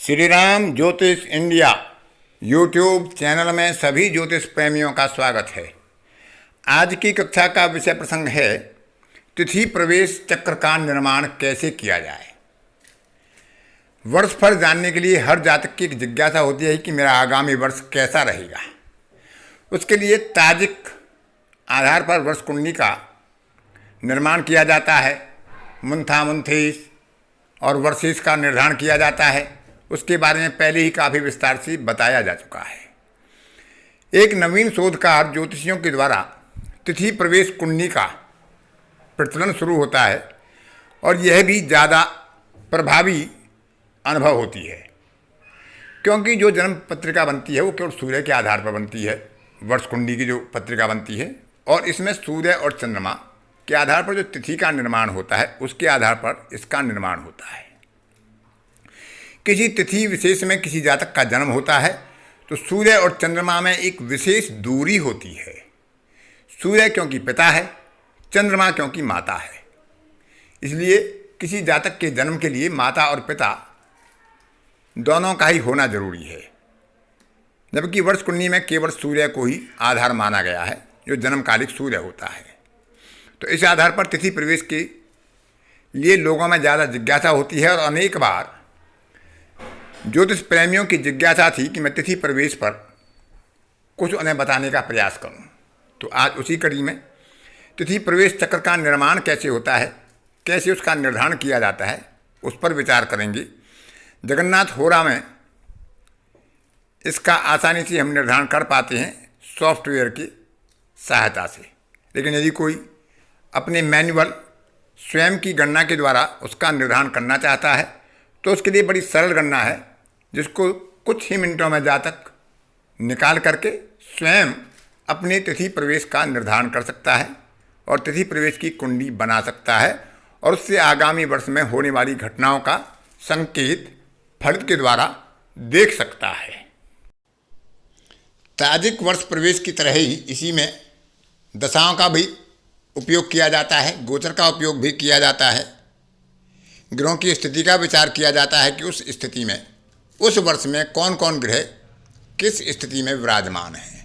श्री राम ज्योतिष India YouTube channel में सभी ज्योतिष प्रेमियों का स्वागत है। आज की कक्षा का विषय प्रसंग है तिथि प्रवेश चक्र का निर्माण कैसे किया जाए। वर्षफल जानने के लिए हर जातक की एक जिज्ञासा होती है कि मेरा आगामी वर्ष कैसा रहेगा। उसके लिए ताजिक आधार पर वर्ष कुंडली का निर्माण किया जाता है। मुंथा मुंथीस और वर्षेस का निर्धारण किया जाता है। उसके बारे में पहले ही काफ़ी विस्तार से बताया जा चुका है। एक नवीन शोधकार ज्योतिषियों के द्वारा तिथि प्रवेश कुंडली का प्रचलन शुरू होता है और यह भी ज़्यादा प्रभावी अनुभव होती है, क्योंकि जो जन्म पत्रिका बनती है वो केवल सूर्य के आधार पर बनती है। वर्ष कुंडली की जो पत्रिका बनती है और इसमें सूर्य और चंद्रमा के आधार पर जो तिथि का निर्माण होता है उसके आधार पर इसका निर्माण होता है। किसी तिथि विशेष में किसी जातक का जन्म होता है तो सूर्य और चंद्रमा में एक विशेष दूरी होती है। सूर्य क्योंकि पिता है, चंद्रमा क्योंकि माता है, इसलिए किसी जातक के जन्म के लिए माता और पिता दोनों का ही होना जरूरी है। जबकि वर्ष कुंडली में केवल सूर्य को ही आधार माना गया है, जो जन्मकालिक सूर्य होता है। तो इस आधार पर तिथि प्रवेश के लिए लोगों में ज़्यादा जिज्ञासा होती है और अनेक बार ज्योतिष प्रेमियों की जिज्ञासा थी कि मैं तिथि प्रवेश पर कुछ उन्हें बताने का प्रयास करूं। तो आज उसी कड़ी में तिथि प्रवेश चक्र का निर्माण कैसे होता है, कैसे उसका निर्धारण किया जाता है, उस पर विचार करेंगे। जगन्नाथ होरा में इसका आसानी से हम निर्धारण कर पाते हैं सॉफ्टवेयर की सहायता से। लेकिन यदि कोई अपने मैनुअल स्वयं की गणना के द्वारा उसका निर्धारण करना चाहता है तो उसके लिए बड़ी सरल गणना है, जिसको कुछ ही मिनटों में जातक निकाल करके स्वयं अपने तिथि प्रवेश का निर्धारण कर सकता है और तिथि प्रवेश की कुंडली बना सकता है और उससे आगामी वर्ष में होने वाली घटनाओं का संकेत फलित के द्वारा देख सकता है। ताजिक वर्ष प्रवेश की तरह ही इसी में दशाओं का भी उपयोग किया जाता है, गोचर का उपयोग भी किया जाता है। ग्रहों की स्थिति का विचार किया जाता है कि उस स्थिति में उस वर्ष में कौन कौन ग्रह किस स्थिति में विराजमान हैं।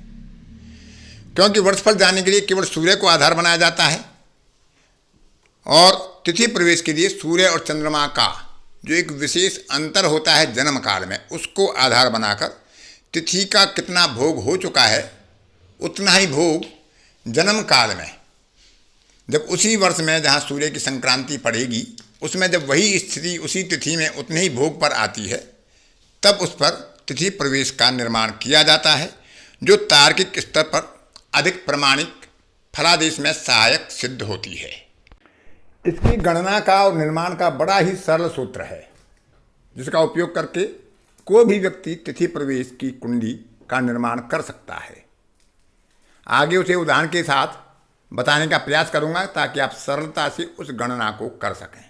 क्योंकि वर्षफल जानने के लिए केवल सूर्य को आधार बनाया जाता है और तिथि प्रवेश के लिए सूर्य और चंद्रमा का जो एक विशेष अंतर होता है जन्म काल में, उसको आधार बनाकर तिथि का कितना भोग हो चुका है उतना ही भोग जन्म काल में, जब उसी वर्ष में जहाँ सूर्य की संक्रांति पड़ेगी उसमें जब वही स्थिति उसी तिथि में उतने ही भोग पर आती है, तब उस पर तिथि प्रवेश का निर्माण किया जाता है, जो तार्किक स्तर पर अधिक प्रमाणिक फलादेश में सहायक सिद्ध होती है। इसकी गणना का और निर्माण का बड़ा ही सरल सूत्र है, जिसका उपयोग करके कोई भी व्यक्ति तिथि प्रवेश की कुंडली का निर्माण कर सकता है। आगे उसे उदाहरण के साथ बताने का प्रयास करूंगा ताकि आप सरलता से उस गणना को कर सकें।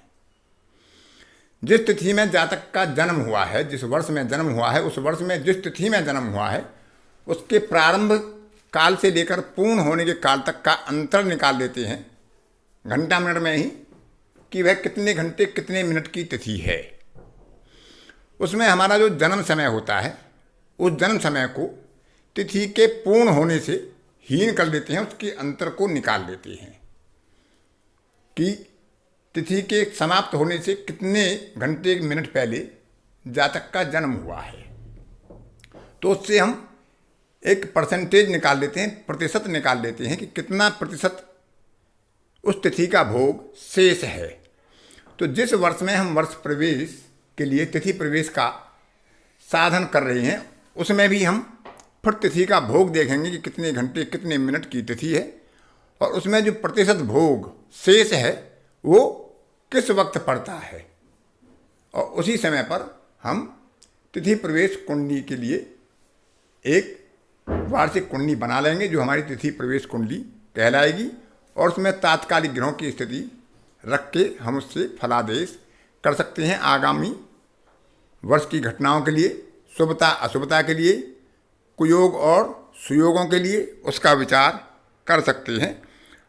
जिस तिथि में जातक का जन्म हुआ है, जिस वर्ष में जन्म हुआ है, उस वर्ष में जिस तिथि में जन्म हुआ है उसके प्रारंभ काल से लेकर पूर्ण होने के काल तक का अंतर निकाल देते हैं घंटा मिनट में ही, कि वह कितने घंटे कितने मिनट की तिथि है। उसमें हमारा जो जन्म समय होता है उस जन्म समय को तिथि के पूर्ण होने से हीन कर देते हैं, उसके अंतर को निकाल देते हैं कि तिथि के समाप्त होने से कितने घंटे मिनट पहले जातक का जन्म हुआ है। तो उससे हम एक परसेंटेज निकाल देते हैं, प्रतिशत निकाल देते हैं कि कितना प्रतिशत उस तिथि का भोग शेष है। तो जिस वर्ष में हम वर्ष प्रवेश के लिए तिथि प्रवेश का साधन कर रहे हैं उसमें भी हम फिर तिथि का भोग देखेंगे कि कितने घंटे कितने मिनट की तिथि है और उसमें जो प्रतिशत भोग शेष है वो किस वक्त पड़ता है, और उसी समय पर हम तिथि प्रवेश कुंडली के लिए एक वार्षिक कुंडली बना लेंगे, जो हमारी तिथि प्रवेश कुंडली कहलाएगी। और उसमें तात्कालिक ग्रहों की स्थिति रख के हम उससे फलादेश कर सकते हैं। आगामी वर्ष की घटनाओं के लिए, शुभता अशुभता के लिए, कुयोग और सुयोगों के लिए उसका विचार कर सकते हैं।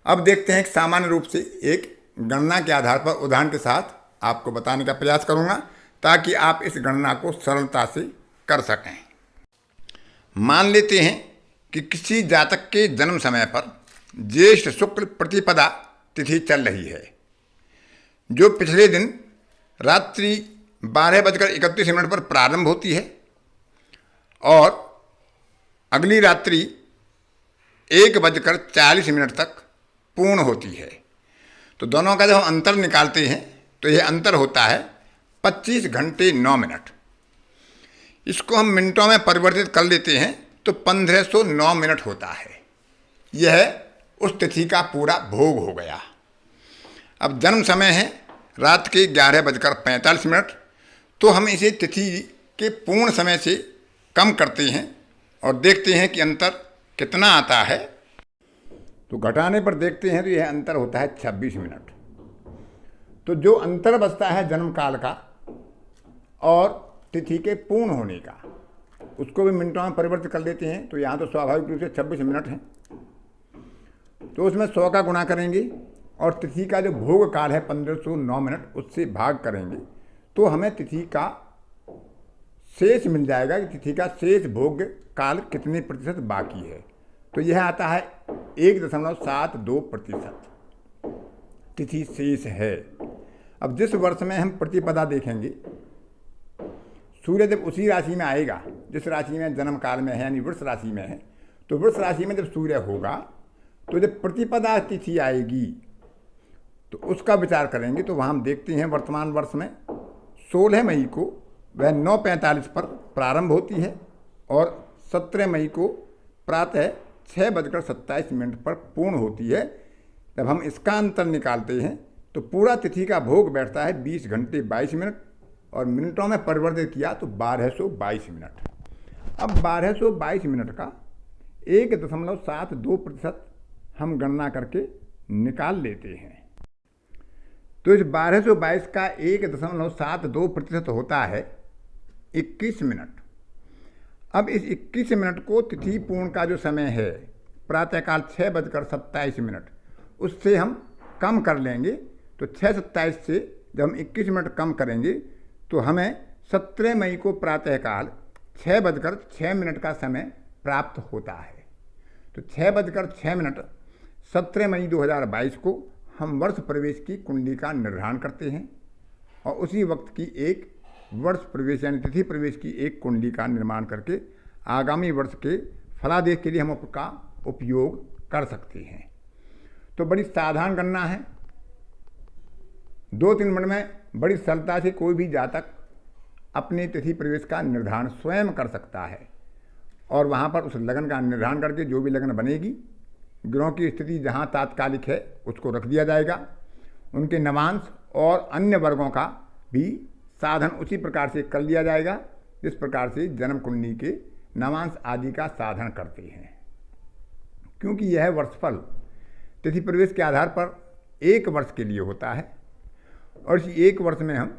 अब देखते हैं कि सामान्य रूप से एक गणना के आधार पर उदाहरण के साथ आपको बताने का प्रयास करूंगा ताकि आप इस गणना को सरलता से कर सकें। मान लेते हैं कि किसी जातक के जन्म समय पर ज्येष्ठ शुक्ल प्रतिपदा तिथि चल रही है, जो पिछले दिन रात्रि 12:31 पर प्रारंभ होती है और अगली रात्रि 1:40 तक पूर्ण होती है। तो दोनों का जब हम अंतर निकालते हैं तो यह अंतर होता है 25 घंटे 9 मिनट। इसको हम मिनटों में परिवर्तित कर लेते हैं तो 1509 मिनट होता है। यह उस तिथि का पूरा भोग हो गया। अब जन्म समय है रात के 11:45, तो हम इसे तिथि के पूर्ण समय से कम करते हैं और देखते हैं कि अंतर कितना आता है। तो घटाने पर देखते हैं तो यह अंतर होता है 26 मिनट। तो जो अंतर बचता है जन्म काल का और तिथि के पूर्ण होने का, उसको भी मिनटों में परिवर्तित कर लेते हैं। तो यहाँ तो स्वाभाविक रूप से 26 मिनट है, तो उसमें 100 का गुणा करेंगे और तिथि का जो भोग काल है 1509 मिनट, उससे भाग करेंगे तो हमें तिथि का शेष मिल जाएगा कि तिथि का शेष भोग काल कितने प्रतिशत बाकी है। तो यह आता है 1.72% तिथि शेष है। अब जिस वर्ष में हम प्रतिपदा देखेंगे, सूर्य जब उसी राशि में आएगा जिस राशि में जन्म काल में है, यानी वृष राशि में है, तो वृष राशि में जब सूर्य होगा तो जब प्रतिपदा तिथि आएगी तो उसका विचार करेंगे। तो वहाँ हम देखते हैं वर्तमान वर्ष में 16 मई को वह 9:45 पर प्रारंभ होती है और 17 मई को प्रातः 6:27 पर पूर्ण होती है। जब हम इसका अंतर निकालते हैं तो पूरा तिथि का भोग बैठता है 20 घंटे 22 मिनट और मिनटों में परिवर्तित किया तो 1222 मिनट। अब 1222 मिनट का 1.72% हम गणना करके निकाल लेते हैं। तो इस 1222 का 1.72% होता है 21 मिनट। अब इस 21 मिनट को तिथि पूर्ण का जो समय है प्रातःकाल 6:27, उससे हम कम कर लेंगे। तो 6:27 से जब हम 21 मिनट कम करेंगे तो हमें 17 मई को प्रातःकाल 6:06 का समय प्राप्त होता है। तो 6:06 17 मई 2022 को हम वर्ष प्रवेश की कुंडली का निर्धारण करते हैं और उसी वक्त की एक वर्ष प्रवेश यानी तिथि प्रवेश की एक कुंडली का निर्माण करके आगामी वर्ष के फलादेश के लिए हम उसका उपयोग कर सकते हैं। तो बड़ी साधारण गणना है, 2-3 मिनट में बड़ी सरलता से कोई भी जातक अपने तिथि प्रवेश का निर्धारण स्वयं कर सकता है और वहाँ पर उस लगन का निर्धारण करके जो भी लगन बनेगी, ग्रहों की स्थिति जहाँ तात्कालिक है उसको रख दिया जाएगा। उनके नवांश और अन्य वर्गों का भी साधन उसी प्रकार से कर लिया जाएगा जिस प्रकार से जन्म कुंडली के नवांश आदि का साधन करते हैं। क्योंकि यह वर्षफल तिथि प्रवेश के आधार पर 1 वर्ष के लिए होता है और इसी 1 वर्ष में हम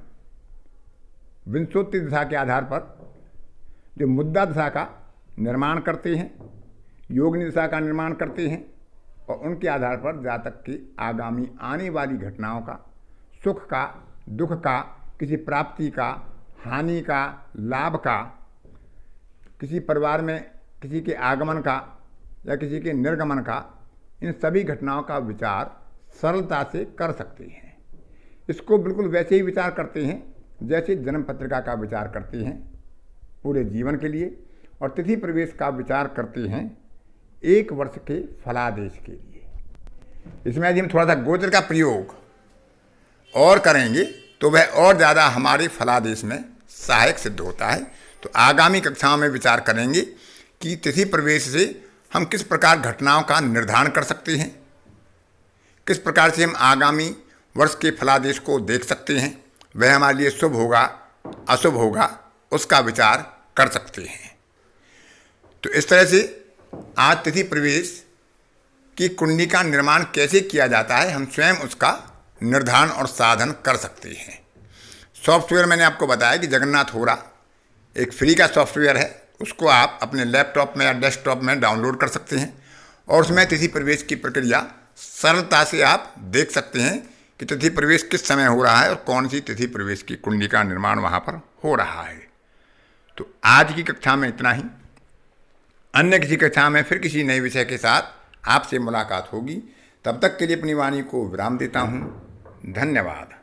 विंशोत्ति दशा के आधार पर जो मुद्दा दशा का निर्माण करते हैं, योगिनी दशा का निर्माण करते हैं और उनके आधार पर जातक की आगामी आने वाली घटनाओं का, सुख का, दुख का, किसी प्राप्ति का, हानि का, लाभ का, किसी परिवार में किसी के आगमन का या किसी के निर्गमन का, इन सभी घटनाओं का विचार सरलता से कर सकते हैं। इसको बिल्कुल वैसे ही विचार करते हैं जैसे जन्म पत्रिका का विचार करते हैं पूरे जीवन के लिए, और तिथि प्रवेश का विचार करते हैं 1 वर्ष के फलादेश के लिए। इसमें यदि हम थोड़ा सा गोचर का प्रयोग और करेंगे तो वह और ज़्यादा हमारे फलादेश में सहायक सिद्ध होता है। तो आगामी कक्षाओं में विचार करेंगे कि तिथि प्रवेश से हम किस प्रकार घटनाओं का निर्धारण कर सकते हैं, किस प्रकार से हम आगामी वर्ष के फलादेश को देख सकते हैं, वह हमारे लिए शुभ होगा अशुभ होगा उसका विचार कर सकते हैं। तो इस तरह से आज तिथि प्रवेश की कुंडली का निर्माण कैसे किया जाता है हम स्वयं उसका निर्धारण और साधन कर सकते हैं। सॉफ्टवेयर मैंने आपको बताया कि जगन्नाथ होरा एक फ्री का सॉफ्टवेयर है, उसको आप अपने लैपटॉप में या डेस्कटॉप में डाउनलोड कर सकते हैं और उसमें तिथि प्रवेश की प्रक्रिया सरलता से आप देख सकते हैं कि तिथि प्रवेश किस समय हो रहा है और कौन सी तिथि प्रवेश की कुंडली का निर्माण वहाँ पर हो रहा है। तो आज की कक्षा में इतना ही। अन्य किसी कक्षा में फिर किसी नए विषय के साथ आपसे मुलाकात होगी। तब तक के लिए अपनी वाणी को विराम देता हूँ। धन्यवाद।